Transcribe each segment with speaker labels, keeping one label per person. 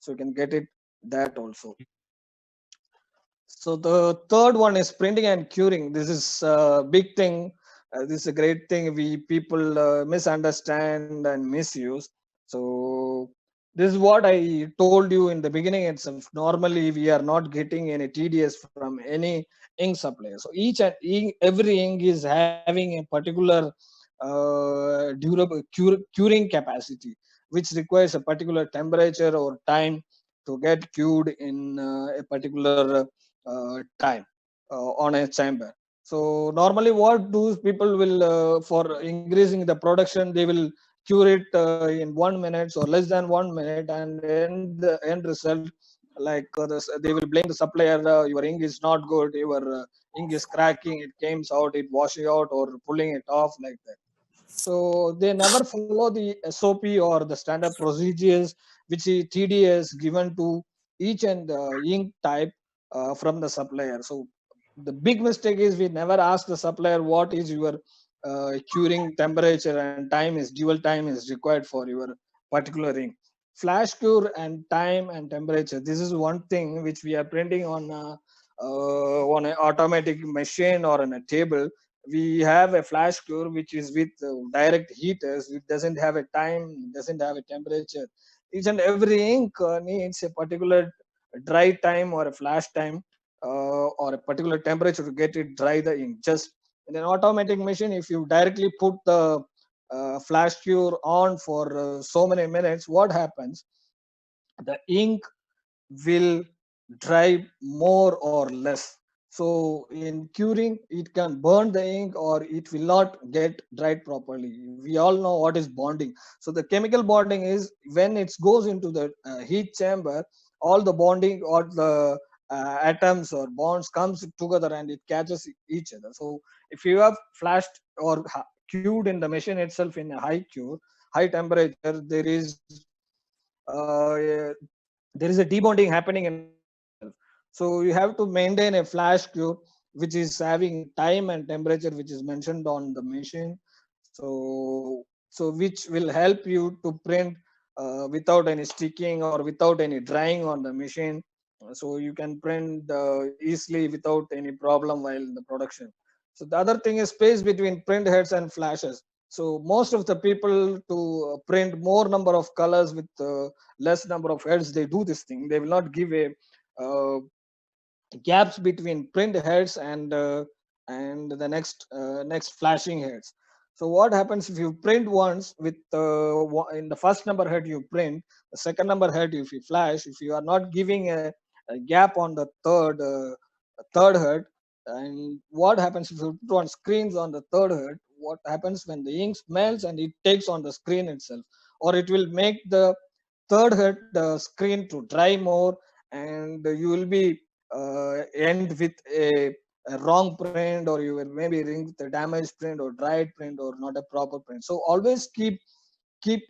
Speaker 1: so you can get it that also. So the third one is printing and curing. This is a big thing. This is a great thing we people misunderstand and misuse. So this is what I told you in the beginning itself. Normally we are not getting any TDS from any ink supplier. So each and every ink is having a particular durable curing capacity, which requires a particular temperature or time to get cured in a particular time on a chamber. So normally, what do people will for increasing the production, they will cure it in 1 minute or less than 1 minute, and end the end result like they will blame the supplier. Your ink is not good. Your ink is cracking. It comes out. It washing out or pulling it off like that. So they never follow the SOP or the standard procedures which is TDS given to each and ink type from the supplier. So the big mistake is we never ask the supplier what is your curing temperature and time is dual time is required for your particular ink. Flash cure and time and temperature. This is one thing which we are printing on an automatic machine or on a table. We have a flash cure which is with direct heaters. It doesn't have a time, doesn't have a temperature. Each and every ink needs a particular dry time or a flash time or a particular temperature to get it dry the ink. Just in an automatic machine, if you directly put the flash cure on for so many minutes, what happens? The ink will dry more or less. So in curing, it can burn the ink or it will not get dried properly. We all know what is bonding. So the chemical bonding is when it goes into the heat chamber, all the bonding or the atoms or bonds comes together and it catches each other. So if you have flashed or cured in the machine itself in a high cure, high temperature, there is a debonding happening in the machine itself. So you have to maintain a flash cure which is having time and temperature which is mentioned on the machine. So which will help you to print without any sticking or without any drying on the machine. So you can print easily without any problem while in the production. So the other thing is space between print heads and flashes. So most of the people to print more number of colors with less number of heads, they do this thing. They will not give a uh, gaps between print heads and the next flashing heads. So what happens if you print once with in the first number head you print, the second number head if you flash, if you are not giving a gap on the third head, and what happens if you put on screens on the third head, what happens when the ink smells and it takes on the screen itself, or it will make the third head the screen to dry more, and you will be end with a wrong print, or you will maybe ring with a damaged print or dried print or not a proper print. So always keep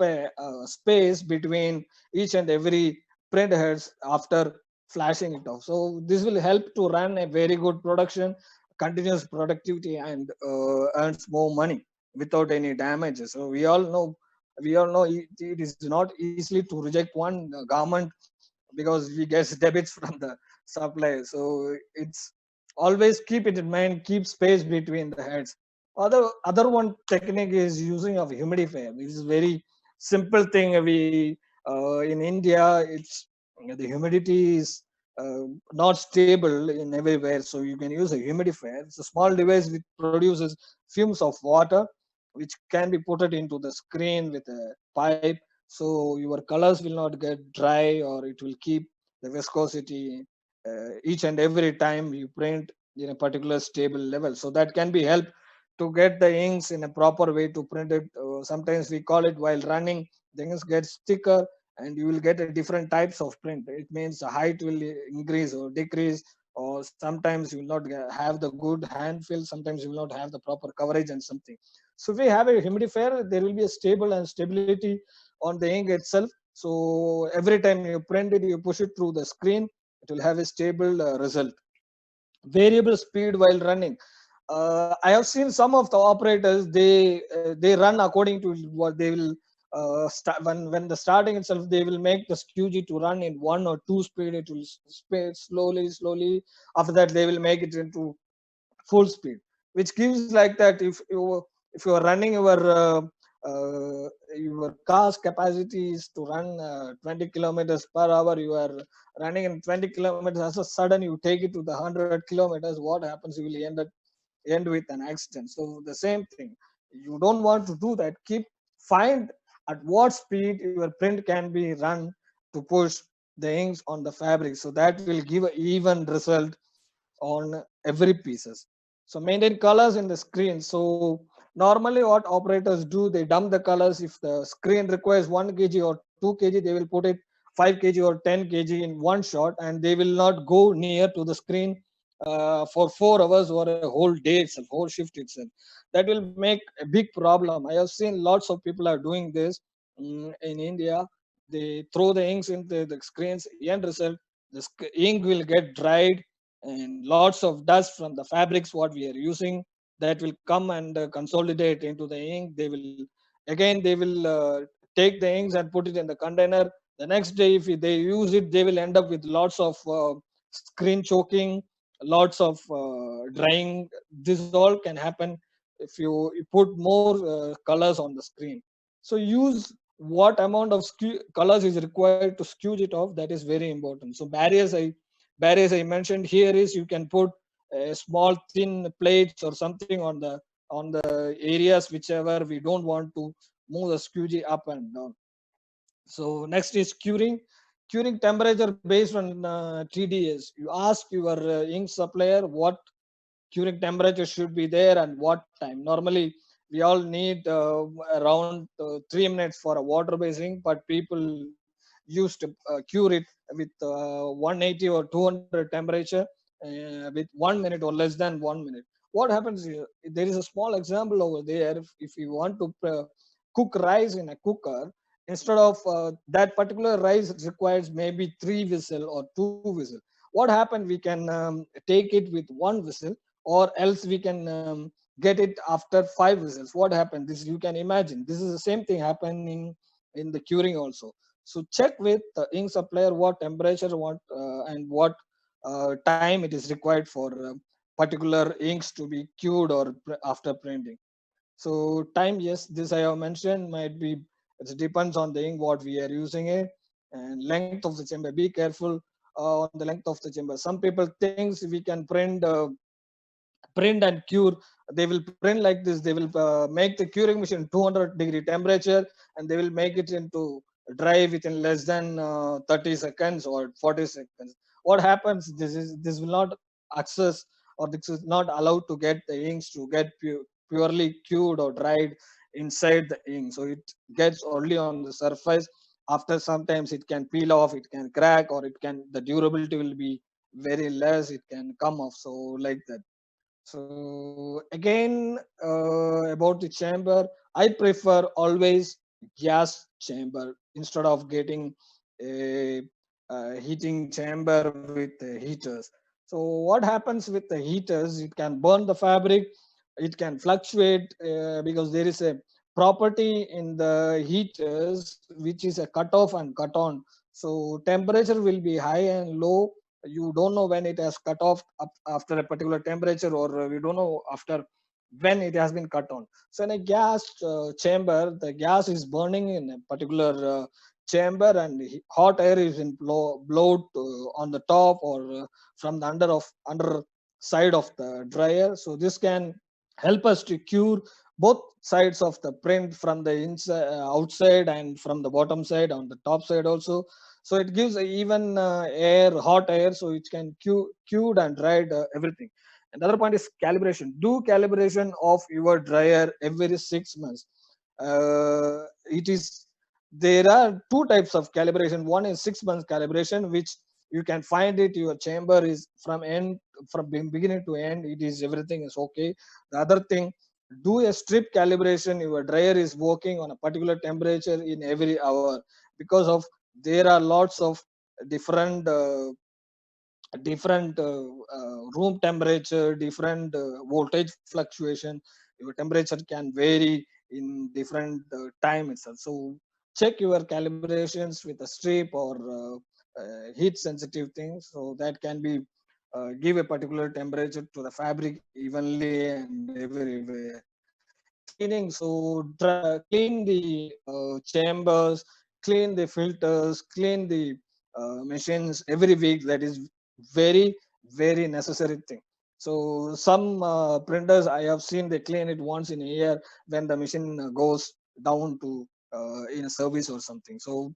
Speaker 1: a space between each and every print heads after flashing it off. So this will help to run a very good production, continuous productivity, and earns more money without any damages. So we all know it is not easily to reject one government because we get debits from the supplier. So it's always keep it in mind, keep space between the heads. Other one technique is using of humidifier. This is very simple thing. We in India, it's the humidity is not stable in everywhere, so you can use a humidifier. It's a small device which produces fumes of water, which can be put it into the screen with a pipe, so your colors will not get dry, or it will keep the viscosity each and every time you print in a particular stable level. So that can be helped to get the inks in a proper way to print it. Sometimes we call it while running, the inks get thicker and you will get a different types of print. It means the height will increase or decrease, or sometimes you will not have the good hand fill, sometimes you will not have the proper coverage and something. So if we have a humidifier, there will be a stable and stability on the ink itself. So every time you print it, you push it through the screen, it will have a stable result. Variable speed while running. I have seen some of the operators, they run according to what they will when the starting itself, they will make the sqg to run in one or two speed. It will speed slowly. After that, they will make it into full speed, which gives like that. If you are running your car's capacity is to run 20 kilometers per hour, you are running in 20 kilometers, as a sudden you take it to the 100 kilometers, what happens? You will end with an accident. So the same thing, you don't want to do that. Find at what speed your print can be run to push the inks on the fabric, so that will give an even result on every pieces. So maintain colors in the screen. So normally what operators do, they dump the colors. If the screen requires 1 kg or 2 kg, they will put it 5 kg or 10 kg in one shot, and they will not go near to the screen for 4 hours or a whole day itself, whole shift itself. That will make a big problem. I have seen lots of people are doing this in India. They throw the inks into the screens. End result, the ink will get dried, and lots of dust from the fabrics what we are using, that will come and consolidate into the ink. They will take the inks and put it in the container. The next day, if they use it, they will end up with lots of screen choking, lots of drying. This all can happen if you put more colors on the screen. So use what amount of colors is required to skew it off. That is very important. So barriers I mentioned here is, you can put small thin plates or something on the areas whichever we don't want to move the squeegee up and down. So next is curing. Curing temperature based on TDS. You ask your ink supplier what curing temperature should be there and what time. Normally, we all need around 3 minutes for a water basing, but people used to cure it with 180 or 200 temperature with 1 minute or less than 1 minute. What happens here? There is a small example over there. If you want to cook rice in a cooker, instead of that particular rice requires maybe three whistle or two whistle. What happened? We can take it with one whistle, or else we can get it after five whistles. What happened? This you can imagine. This is the same thing happening in the curing also. So check with the ink supplier what temperature, what and what time it is required for particular inks to be cured or after printing. So time, yes, this I have mentioned, might be, it depends on the ink what we are using it. And length of the chamber. Be careful on the length of the chamber. Some people thinks we can print and cure. They will print like this. They will make the curing machine 200-degree temperature, and they will make it into dry within less than 30 seconds or 40 seconds. What happens? This will not access, or this is not allowed to get the inks to get purely cured or dried inside the ink. So it gets only on the surface. After sometimes it can peel off, it can crack, or it can, the durability will be very less. It can come off. So like that. So again, about the chamber, I prefer always gas chamber instead of getting a, heating chamber with heaters. So what happens with the heaters? It can burn the fabric. It can fluctuate because there is a property in the heaters which is a cut off and cut on. So temperature will be high and low. You don't know when it has cut off up after a particular temperature, or we don't know after when it has been cut on. So in a gas chamber, the gas is burning in a particular chamber, and hot air is blowed on the top or from the under side of the dryer. So this can help us to cure both sides of the print, from the inside outside and from the bottom side on the top side also. So it gives even air, hot air, so it can cured and dried everything. Another point is calibration. Do calibration of your dryer every 6 months. It is, there are two types of calibration. One is 6 months calibration, which you can find it, your chamber is from end, from beginning to end, it is, everything is okay. The other thing, do a strip calibration. Your dryer is working on a particular temperature in every hour, because of there are lots of different room temperature, different voltage fluctuation. Your temperature can vary in different time itself. So check your calibrations with a strip or heat sensitive things, so that can be give a particular temperature to the fabric evenly and everywhere. Cleaning, so clean the chambers, clean the filters, clean the machines every week. That is very very necessary thing. So some printers I have seen, they clean it once in a year when the machine goes down to in a service or something. So